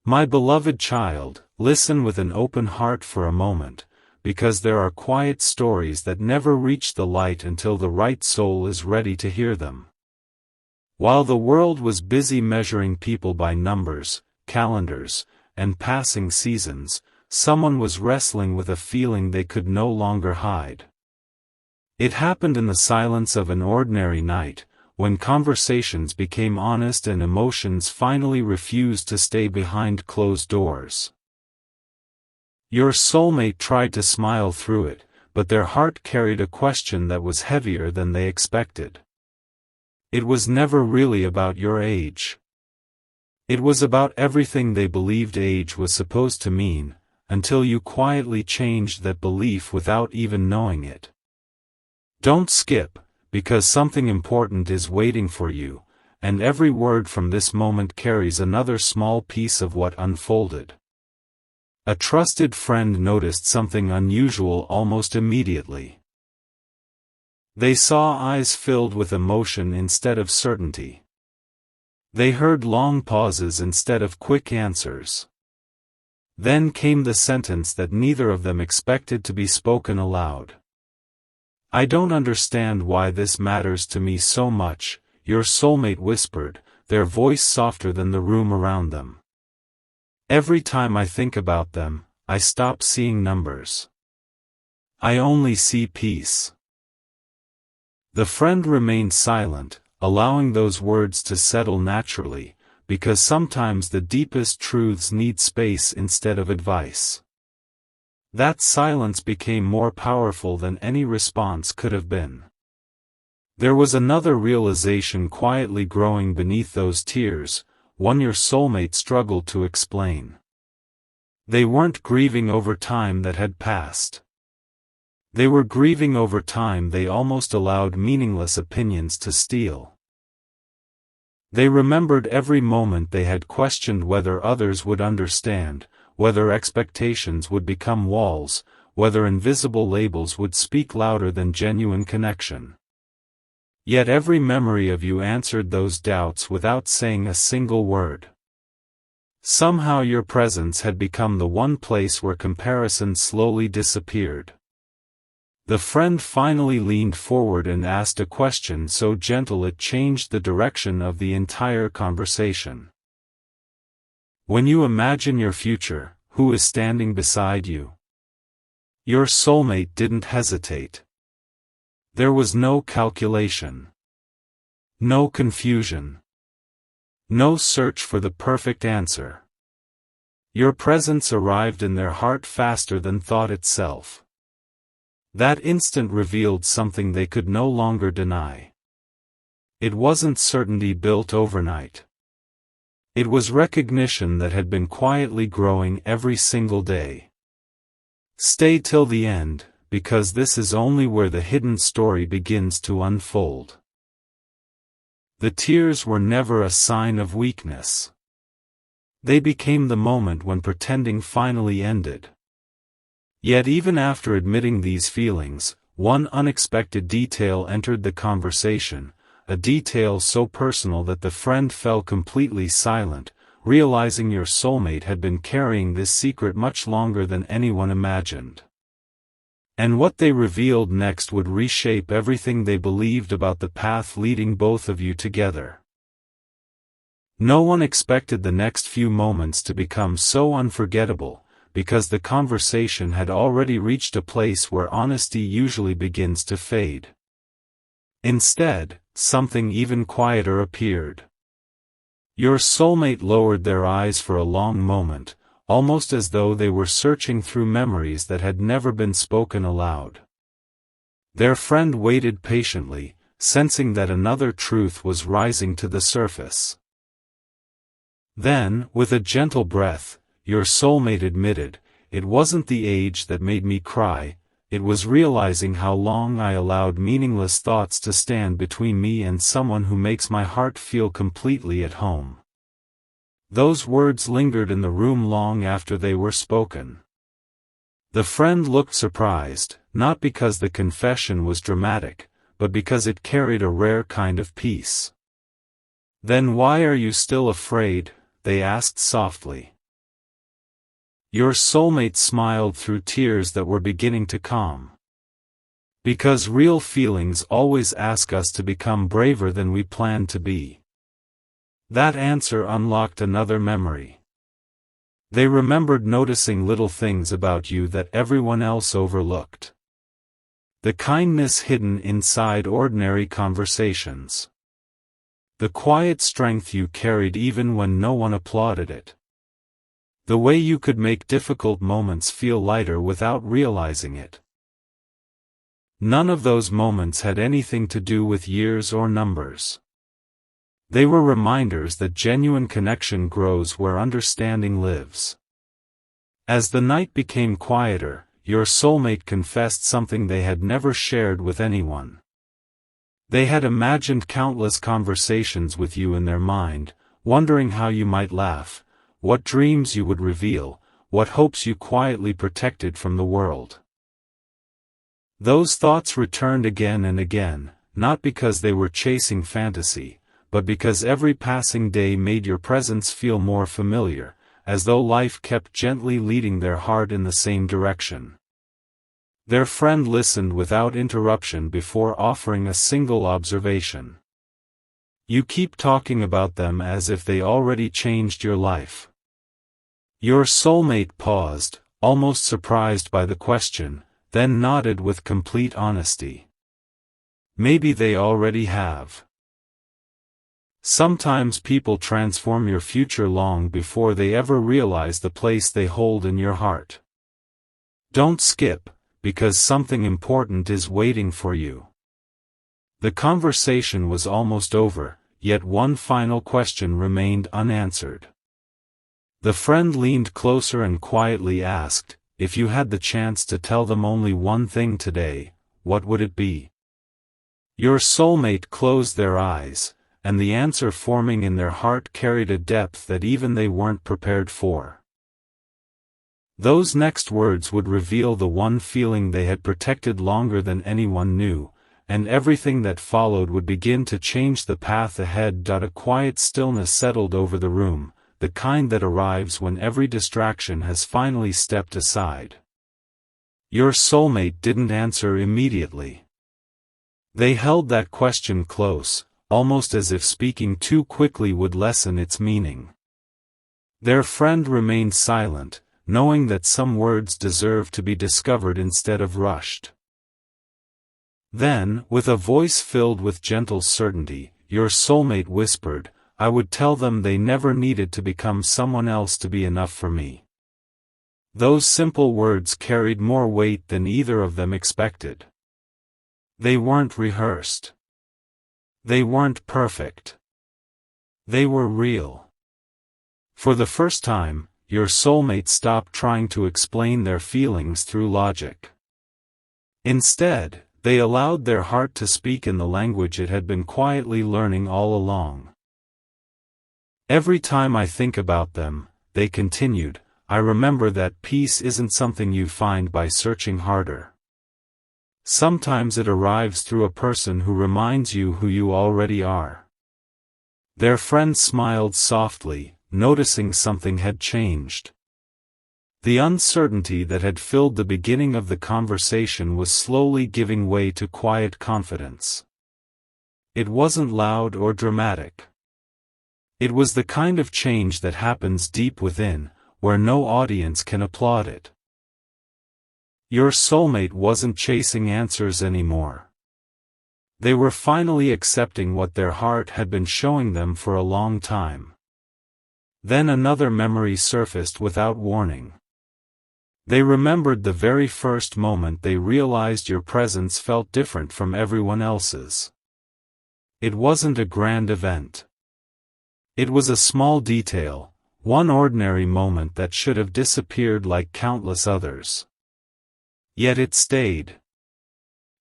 My beloved child, listen with an open heart for a moment, because there are quiet stories that never reach the light until the right soul is ready to hear them. While the world was busy measuring people by numbers, calendars, and passing seasons, someone was wrestling with a feeling they could no longer hide. It happened in the silence of an ordinary night, when conversations became honest and emotions finally refused to stay behind closed doors. Your soulmate tried to smile through it, but their heart carried a question that was heavier than they expected. It was never really about your age. It was about everything they believed age was supposed to mean, until you quietly changed that belief without even knowing it. Don't skip, because something important is waiting for you, and every word from this moment carries another small piece of what unfolded. A trusted friend noticed something unusual almost immediately. They saw eyes filled with emotion instead of certainty. They heard long pauses instead of quick answers. Then came the sentence that neither of them expected to be spoken aloud. "I don't understand why this matters to me so much," your soulmate whispered, their voice softer than the room around them. "Every time I think about them, I stop seeing numbers. I only see peace." The friend remained silent, allowing those words to settle naturally, because sometimes the deepest truths need space instead of advice. That silence became more powerful than any response could have been. There was another realization quietly growing beneath those tears, one your soulmate struggled to explain. They weren't grieving over time that had passed. They were grieving over time they almost allowed meaningless opinions to steal. They remembered every moment they had questioned whether others would understand, whether expectations would become walls, whether invisible labels would speak louder than genuine connection. Yet every memory of you answered those doubts without saying a single word. Somehow your presence had become the one place where comparison slowly disappeared. The friend finally leaned forward and asked a question so gentle it changed the direction of the entire conversation. "When you imagine your future, who is standing beside you?" Your soulmate didn't hesitate. There was no calculation. No confusion. No search for the perfect answer. Your presence arrived in their heart faster than thought itself. That instant revealed something they could no longer deny. It wasn't certainty built overnight. It was recognition that had been quietly growing every single day. Stay till the end, because this is only where the hidden story begins to unfold. The tears were never a sign of weakness. They became the moment when pretending finally ended. Yet even after admitting these feelings, one unexpected detail entered the conversation, a detail so personal that the friend fell completely silent, realizing your soulmate had been carrying this secret much longer than anyone imagined. And what they revealed next would reshape everything they believed about the path leading both of you together. No one expected the next few moments to become so unforgettable, because the conversation had already reached a place where honesty usually begins to fade. Instead, something even quieter appeared. Your soulmate lowered their eyes for a long moment, almost as though they were searching through memories that had never been spoken aloud. Their friend waited patiently, sensing that another truth was rising to the surface. Then, with a gentle breath, your soulmate admitted, "It wasn't the age that made me cry, it was realizing how long I allowed meaningless thoughts to stand between me and someone who makes my heart feel completely at home." Those words lingered in the room long after they were spoken. The friend looked surprised, not because the confession was dramatic, but because it carried a rare kind of peace. "Then why are you still afraid?" they asked softly. Your soulmate smiled through tears that were beginning to calm. Because real feelings always ask us to become braver than we planned to be. That answer unlocked another memory. They remembered noticing little things about you that everyone else overlooked. The kindness hidden inside ordinary conversations. The quiet strength you carried even when no one applauded it. The way you could make difficult moments feel lighter without realizing it. None of those moments had anything to do with years or numbers. They were reminders that genuine connection grows where understanding lives. As the night became quieter, your soulmate confessed something they had never shared with anyone. They had imagined countless conversations with you in their mind, wondering how you might laugh, what dreams you would reveal, what hopes you quietly protected from the world. Those thoughts returned again and again, not because they were chasing fantasy, but because every passing day made your presence feel more familiar, as though life kept gently leading their heart in the same direction. Their friend listened without interruption before offering a single observation. You keep talking about them as if they already changed your life. Your soulmate paused, almost surprised by the question, then nodded with complete honesty. Maybe they already have. Sometimes people transform your future long before they ever realize the place they hold in your heart. Don't skip, because something important is waiting for you. The conversation was almost over, yet one final question remained unanswered. The friend leaned closer and quietly asked, if you had the chance to tell them only one thing today, what would it be? Your soulmate closed their eyes, and the answer forming in their heart carried a depth that even they weren't prepared for. Those next words would reveal the one feeling they had protected longer than anyone knew, and everything that followed would begin to change the path ahead. A quiet stillness settled over the room, the kind that arrives when every distraction has finally stepped aside. Your soulmate didn't answer immediately. They held that question close, almost as if speaking too quickly would lessen its meaning. Their friend remained silent, knowing that some words deserved to be discovered instead of rushed. Then, with a voice filled with gentle certainty, your soulmate whispered, I would tell them they never needed to become someone else to be enough for me. Those simple words carried more weight than either of them expected. They weren't rehearsed. They weren't perfect. They were real. For the first time, your soulmate stopped trying to explain their feelings through logic. Instead, they allowed their heart to speak in the language it had been quietly learning all along. Every time I think about them, they continued, I remember that peace isn't something you find by searching harder. Sometimes it arrives through a person who reminds you who you already are. Their friend smiled softly, noticing something had changed. The uncertainty that had filled the beginning of the conversation was slowly giving way to quiet confidence. It wasn't loud or dramatic. It was the kind of change that happens deep within, where no audience can applaud it. Your soulmate wasn't chasing answers anymore. They were finally accepting what their heart had been showing them for a long time. Then another memory surfaced without warning. They remembered the very first moment they realized your presence felt different from everyone else's. It wasn't a grand event. It was a small detail, one ordinary moment that should have disappeared like countless others. Yet it stayed.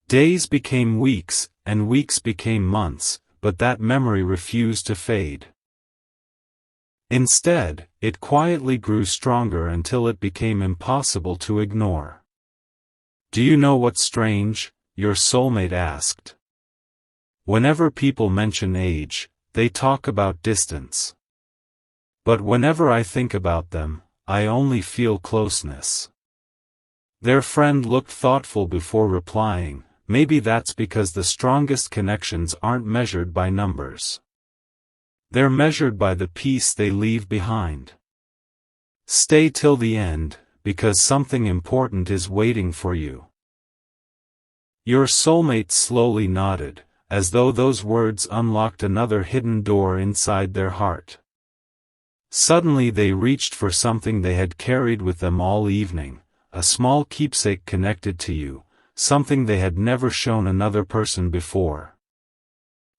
Days became weeks, and weeks became months, but that memory refused to fade. Instead, it quietly grew stronger until it became impossible to ignore. Do you know what's strange? Your soulmate asked. Whenever people mention age, they talk about distance. But whenever I think about them, I only feel closeness." Their friend looked thoughtful before replying, "Maybe that's because the strongest connections aren't measured by numbers. They're measured by the peace they leave behind. Stay till the end, because something important is waiting for you." Your soulmate slowly nodded, as though those words unlocked another hidden door inside their heart. Suddenly they reached for something they had carried with them all evening, a small keepsake connected to you, something they had never shown another person before.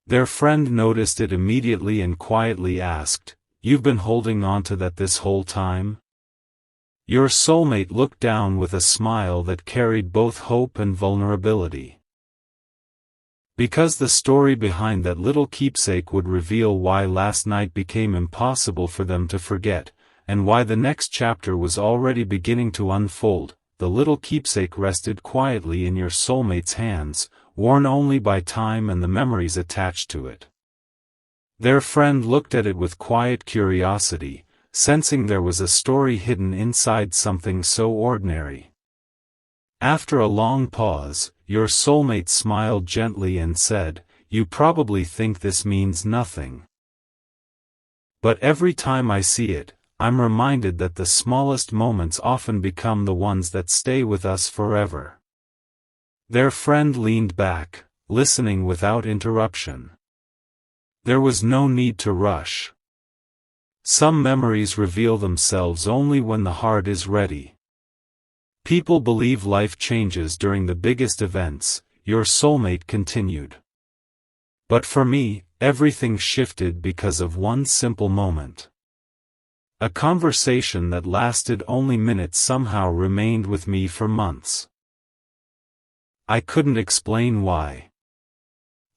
Their friend noticed it immediately and quietly asked, "You've been holding on to that this whole time?" Your soulmate looked down with a smile that carried both hope and vulnerability. Because the story behind that little keepsake would reveal why last night became impossible for them to forget, and why the next chapter was already beginning to unfold, the little keepsake rested quietly in your soulmate's hands, worn only by time and the memories attached to it. Their friend looked at it with quiet curiosity, sensing there was a story hidden inside something so ordinary. After a long pause, your soulmate smiled gently and said, "You probably think this means nothing. But every time I see it, I'm reminded that the smallest moments often become the ones that stay with us forever." Their friend leaned back, listening without interruption. There was no need to rush. Some memories reveal themselves only when the heart is ready. People believe life changes during the biggest events, your soulmate continued. But for me, everything shifted because of one simple moment. A conversation that lasted only minutes somehow remained with me for months. I couldn't explain why.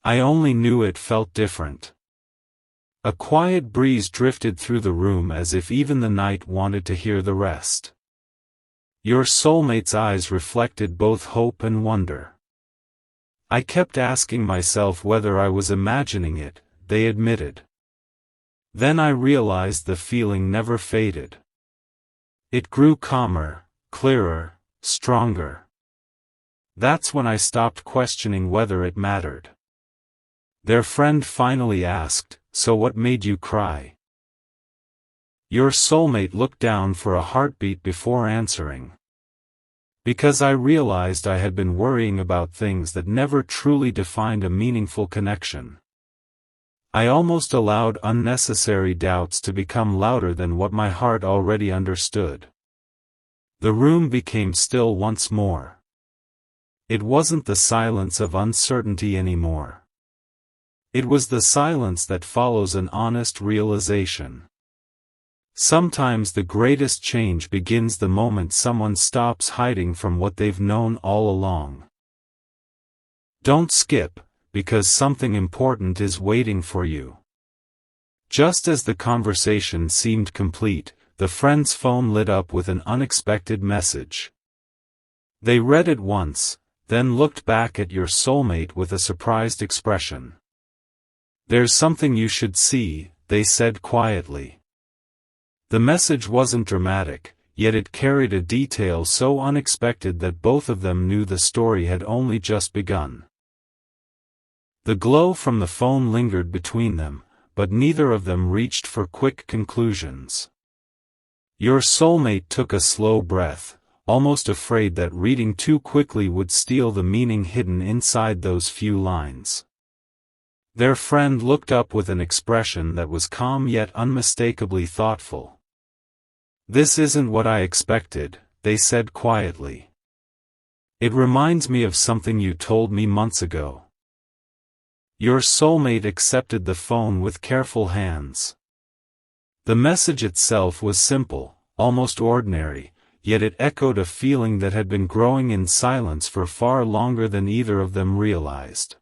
I only knew it felt different. A quiet breeze drifted through the room as if even the night wanted to hear the rest. Your soulmate's eyes reflected both hope and wonder. I kept asking myself whether I was imagining it, they admitted. Then I realized the feeling never faded. It grew calmer, clearer, stronger. That's when I stopped questioning whether it mattered. Their friend finally asked, "So what made you cry?" Your soulmate looked down for a heartbeat before answering. Because I realized I had been worrying about things that never truly defined a meaningful connection. I almost allowed unnecessary doubts to become louder than what my heart already understood. The room became still once more. It wasn't the silence of uncertainty anymore. It was the silence that follows an honest realization. Sometimes the greatest change begins the moment someone stops hiding from what they've known all along. Don't skip, because something important is waiting for you. Just as the conversation seemed complete, the friend's phone lit up with an unexpected message. They read it once, then looked back at your soulmate with a surprised expression. "There's something you should see," they said quietly. The message wasn't dramatic, yet it carried a detail so unexpected that both of them knew the story had only just begun. The glow from the phone lingered between them, but neither of them reached for quick conclusions. Your soulmate took a slow breath, almost afraid that reading too quickly would steal the meaning hidden inside those few lines. Their friend looked up with an expression that was calm yet unmistakably thoughtful. "This isn't what I expected," they said quietly. "It reminds me of something you told me months ago." Your soulmate accepted the phone with careful hands. The message itself was simple, almost ordinary, yet it echoed a feeling that had been growing in silence for far longer than either of them realized.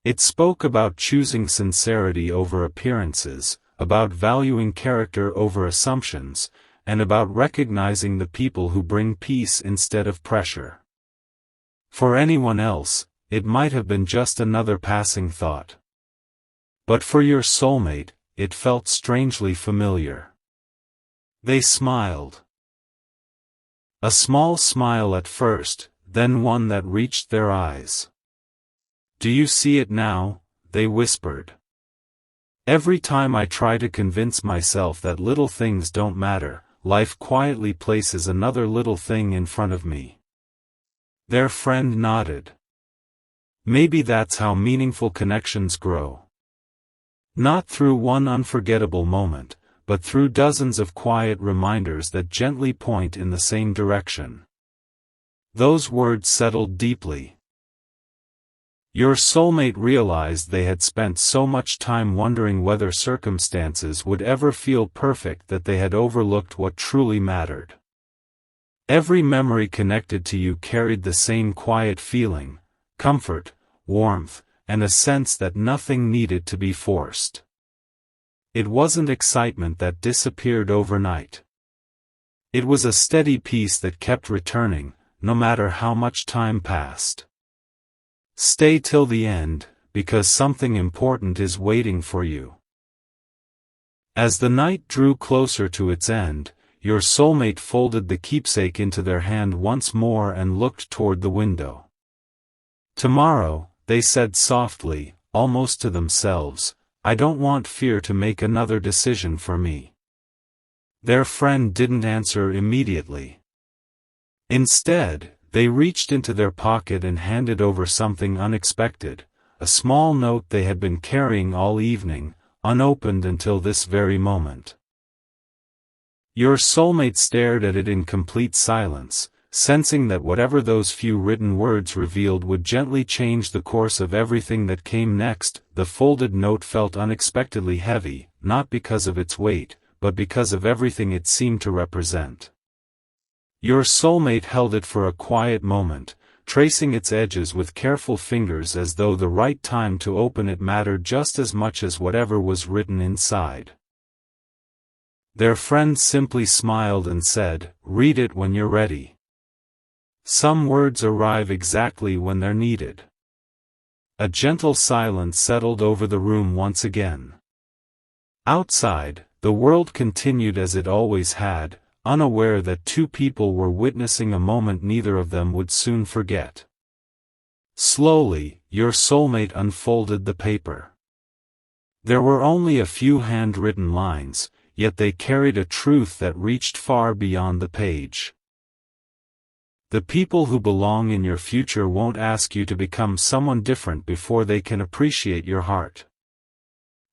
It spoke about choosing sincerity over appearances, about valuing character over assumptions, and about recognizing the people who bring peace instead of pressure. For anyone else, it might have been just another passing thought. But for your soulmate, it felt strangely familiar. They smiled. A small smile at first, then one that reached their eyes. "Do you see it now?" they whispered. "Every time I try to convince myself that little things don't matter, life quietly places another little thing in front of me." Their friend nodded. "Maybe that's how meaningful connections grow. Not through one unforgettable moment, but through dozens of quiet reminders that gently point in the same direction." Those words settled deeply. Your soulmate realized they had spent so much time wondering whether circumstances would ever feel perfect that they had overlooked what truly mattered. Every memory connected to you carried the same quiet feeling: comfort, warmth, and a sense that nothing needed to be forced. It wasn't excitement that disappeared overnight. It was a steady peace that kept returning, no matter how much time passed. Stay till the end, because something important is waiting for you. As the night drew closer to its end, your soulmate folded the keepsake into their hand once more and looked toward the window. "Tomorrow," they said softly, almost to themselves, "I don't want fear to make another decision for me." Their friend didn't answer immediately. Instead, they reached into their pocket and handed over something unexpected, a small note they had been carrying all evening, unopened until this very moment. Your soulmate stared at it in complete silence, sensing that whatever those few written words revealed would gently change the course of everything that came next. The folded note felt unexpectedly heavy, not because of its weight, but because of everything it seemed to represent. Your soulmate held it for a quiet moment, tracing its edges with careful fingers as though the right time to open it mattered just as much as whatever was written inside. Their friend simply smiled and said, "Read it when you're ready. Some words arrive exactly when they're needed." A gentle silence settled over the room once again. Outside, the world continued as it always had, unaware that two people were witnessing a moment neither of them would soon forget. Slowly, your soulmate unfolded the paper. There were only a few handwritten lines, yet they carried a truth that reached far beyond the page. The people who belong in your future won't ask you to become someone different before they can appreciate your heart.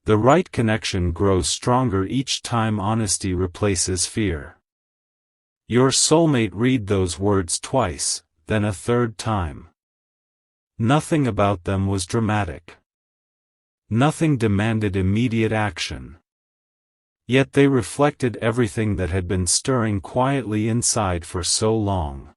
The right connection grows stronger each time honesty replaces fear. Your soulmate read those words twice, then a third time. Nothing about them was dramatic. Nothing demanded immediate action. Yet they reflected everything that had been stirring quietly inside for so long.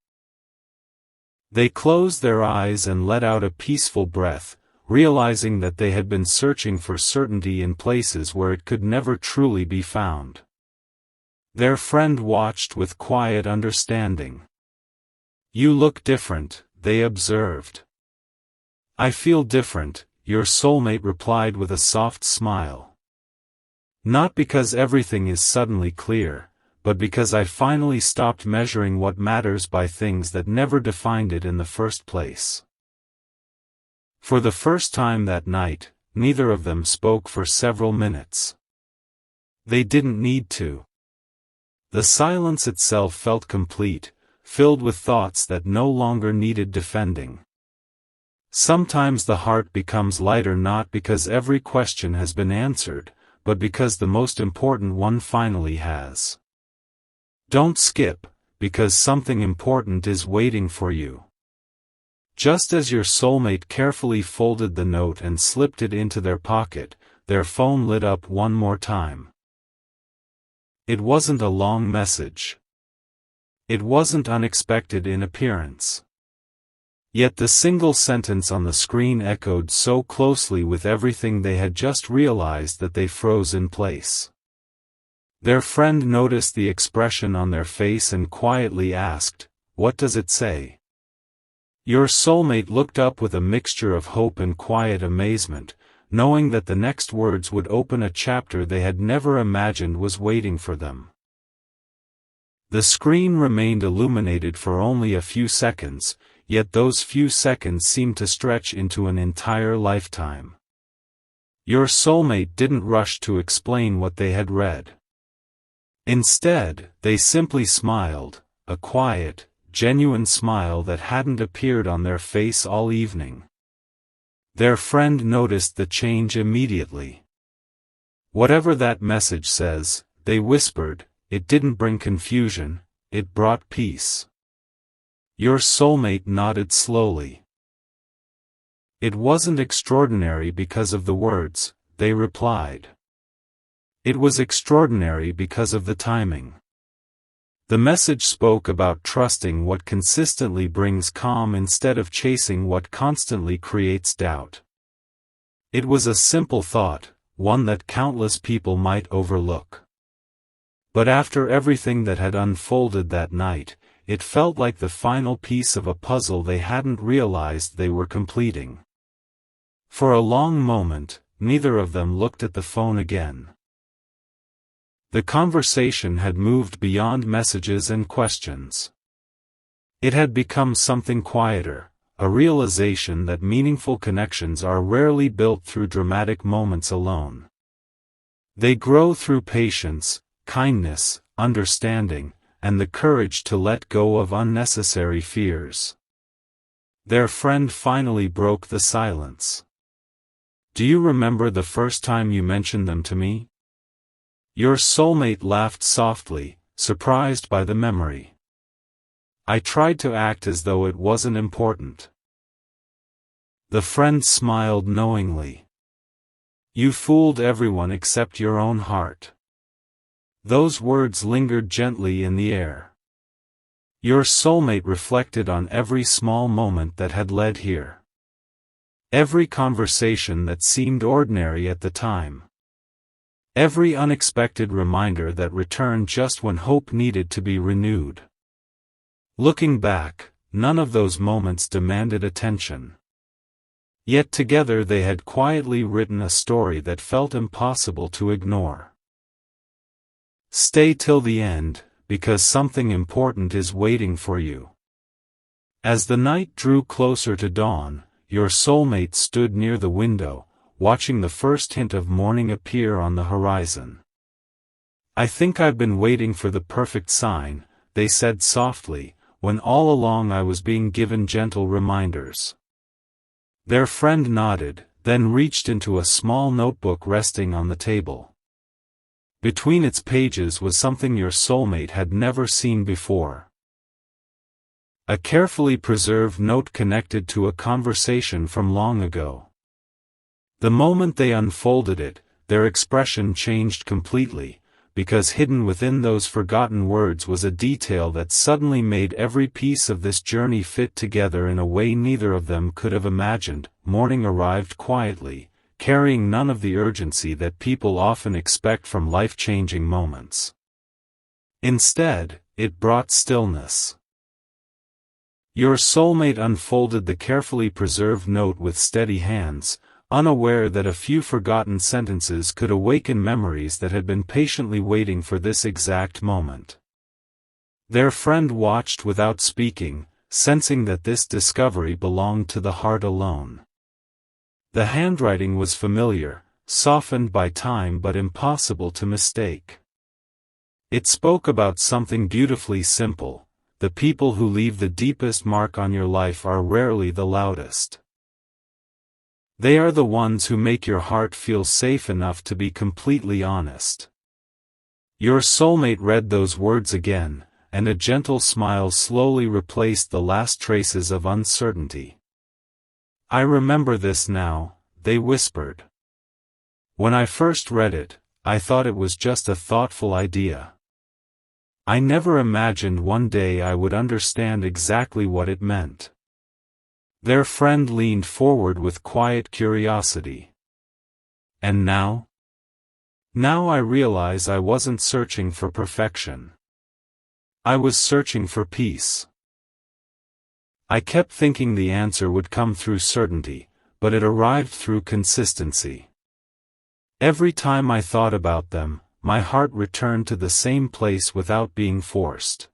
They closed their eyes and let out a peaceful breath, realizing that they had been searching for certainty in places where it could never truly be found. Their friend watched with quiet understanding. "You look different," they observed. "I feel different," your soulmate replied with a soft smile. "Not because everything is suddenly clear, but because I finally stopped measuring what matters by things that never defined it in the first place." For the first time that night, neither of them spoke for several minutes. They didn't need to. The silence itself felt complete, filled with thoughts that no longer needed defending. Sometimes the heart becomes lighter not because every question has been answered, but because the most important one finally has. Don't skip, because something important is waiting for you. Just as your soulmate carefully folded the note and slipped it into their pocket, their phone lit up one more time. It wasn't a long message. It wasn't unexpected in appearance. Yet the single sentence on the screen echoed so closely with everything they had just realized that they froze in place. Their friend noticed the expression on their face and quietly asked, "What does it say?" Your soulmate looked up with a mixture of hope and quiet amazement, knowing that the next words would open a chapter they had never imagined was waiting for them. The screen remained illuminated for only a few seconds, yet those few seconds seemed to stretch into an entire lifetime. Your soulmate didn't rush to explain what they had read. Instead, they simply smiled, a quiet, genuine smile that hadn't appeared on their face all evening. Their friend noticed the change immediately. "Whatever that message says," they whispered, "it didn't bring confusion, it brought peace." Your soulmate nodded slowly. "It wasn't extraordinary because of the words," they replied. "It was extraordinary because of the timing." The message spoke about trusting what consistently brings calm instead of chasing what constantly creates doubt. It was a simple thought, one that countless people might overlook. But after everything that had unfolded that night, it felt like the final piece of a puzzle they hadn't realized they were completing. For a long moment, neither of them looked at the phone again. The conversation had moved beyond messages and questions. It had become something quieter, a realization that meaningful connections are rarely built through dramatic moments alone. They grow through patience, kindness, understanding, and the courage to let go of unnecessary fears. Their friend finally broke the silence. "Do you remember the first time you mentioned them to me?" Your soulmate laughed softly, surprised by the memory. "I tried to act as though it wasn't important." The friend smiled knowingly. "You fooled everyone except your own heart." Those words lingered gently in the air. Your soulmate reflected on every small moment that had led here. Every conversation that seemed ordinary at the time. Every unexpected reminder that returned just when hope needed to be renewed. Looking back, none of those moments demanded attention. Yet together they had quietly written a story that felt impossible to ignore. Stay till the end, because something important is waiting for you. As the night drew closer to dawn, your soulmate stood near the window, watching the first hint of morning appear on the horizon. "I think I've been waiting for the perfect sign," they said softly, "when all along I was being given gentle reminders." Their friend nodded, then reached into a small notebook resting on the table. Between its pages was something your soulmate had never seen before. A carefully preserved note connected to a conversation from long ago. The moment they unfolded it, their expression changed completely, because hidden within those forgotten words was a detail that suddenly made every piece of this journey fit together in a way neither of them could have imagined. Morning arrived quietly, carrying none of the urgency that people often expect from life-changing moments. Instead, it brought stillness. Your soulmate unfolded the carefully preserved note with steady hands, unaware that a few forgotten sentences could awaken memories that had been patiently waiting for this exact moment. Their friend watched without speaking, sensing that this discovery belonged to the heart alone. The handwriting was familiar, softened by time but impossible to mistake. It spoke about something beautifully simple: the people who leave the deepest mark on your life are rarely the loudest. They are the ones who make your heart feel safe enough to be completely honest. Your soulmate read those words again, and a gentle smile slowly replaced the last traces of uncertainty. "I remember this now," they whispered. "When I first read it, I thought it was just a thoughtful idea. I never imagined one day I would understand exactly what it meant." Their friend leaned forward with quiet curiosity. "And now?" "Now I realize I wasn't searching for perfection. I was searching for peace. I kept thinking the answer would come through certainty, but it arrived through consistency. Every time I thought about them, my heart returned to the same place without being forced.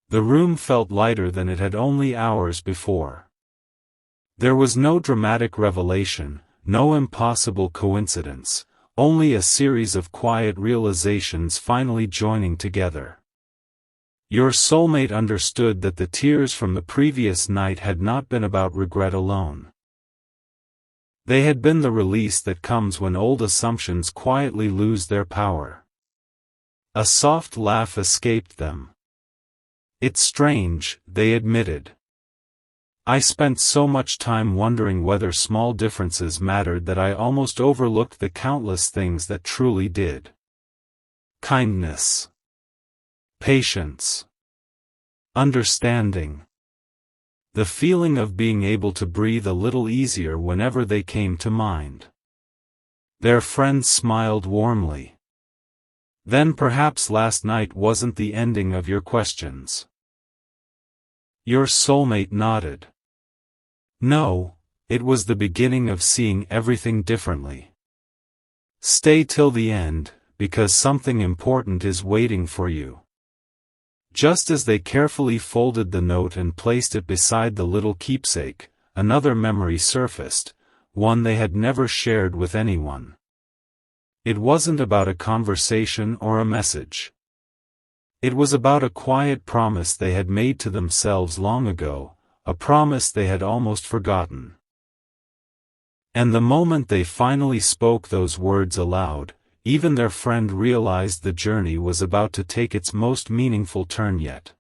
The room felt lighter than it had only hours before. There was no dramatic revelation, no impossible coincidence, only a series of quiet realizations finally joining together. Your soulmate understood that the tears from the previous night had not been about regret alone. They had been the release that comes when old assumptions quietly lose their power. A soft laugh escaped them. "It's strange," they admitted. "I spent so much time wondering whether small differences mattered that I almost overlooked the countless things that truly did. Kindness. Patience. Understanding. The feeling of being able to breathe a little easier whenever they came to mind." Their friend smiled warmly. "Then perhaps last night wasn't the ending of your questions." Your soulmate nodded. "No, it was the beginning of seeing everything differently. Stay till the end, because something important is waiting for you." Just as they carefully folded the note and placed it beside the little keepsake, another memory surfaced, one they had never shared with anyone. It wasn't about a conversation or a message. It was about a quiet promise they had made to themselves long ago, a promise they had almost forgotten. And the moment they finally spoke those words aloud, even their friend realized the journey was about to take its most meaningful turn yet.